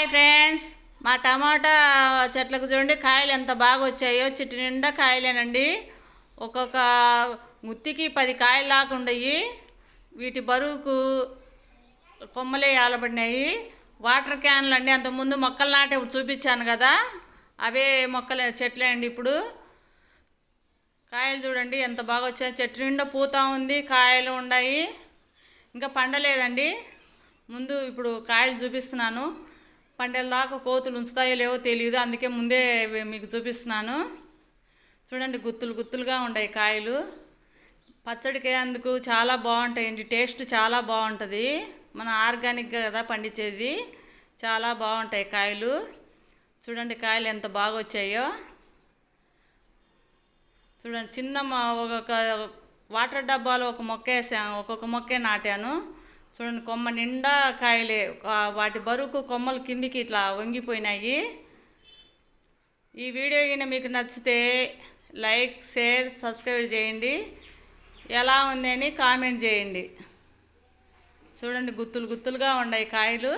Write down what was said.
Hi friends, మా టమాటా చెట్లకు చూడండి కాయలు ఎంత బాగా వచ్చాయో. చెట్టు నిండా కాయలేనండి. ఒక్కొక్క గుత్తికి 10 కాయలు దాకా ఉండయి. వీటి బరువుకు కొమ్మలే ఆలబడినాయి. వాటర్ క్యాన్లు అండి, అంతకుముందు మొక్కలు నాటే చూపించాను కదా, అవే మొక్కలు చెట్లే అండి. ఇప్పుడు కాయలు చూడండి ఎంత బాగా వచ్చాయి. చెట్టు నిండా పూత ఉంది, కాయలు ఉన్నాయి. ఇంకా పండలేదండి. ముందు ఇప్పుడు కాయలు చూపిస్తున్నాను. పండేల దాకా కోతులు ఉంచుతాయో లేవో తెలియదు, అందుకే ముందే మీకు చూపిస్తున్నాను. చూడండి గుత్తులు గుత్తులుగా ఉన్నాయి కాయలు. పచ్చడికి అందుకు చాలా బాగుంటాయండి. టేస్ట్ చాలా బాగుంటుంది. మన ఆర్గానిక్గా కదా పండించేది. చాలా బాగుంటాయి కాయలు. చూడండి కాయలు ఎంత బాగా వచ్చాయో. చూడండి చిన్న ఒక్కొక్క వాటర్ డబ్బాలో ఒక మొక్క వేసాను, ఒక్కొక్క మొక్కే నాటాను. చూడండి కొమ్మ నిండా కాయలే. వాటి బరువుకు కొమ్మలు కిందికి ఇట్లా వంగిపోయినాయి. ఈ వీడియో అయినా మీకు నచ్చితే లైక్, షేర్, సబ్స్క్రైబ్ చేయండి. ఎలా ఉంది అని కామెంట్ చేయండి. చూడండి గుత్తులు గుత్తులుగా ఉన్నాయి కాయలు.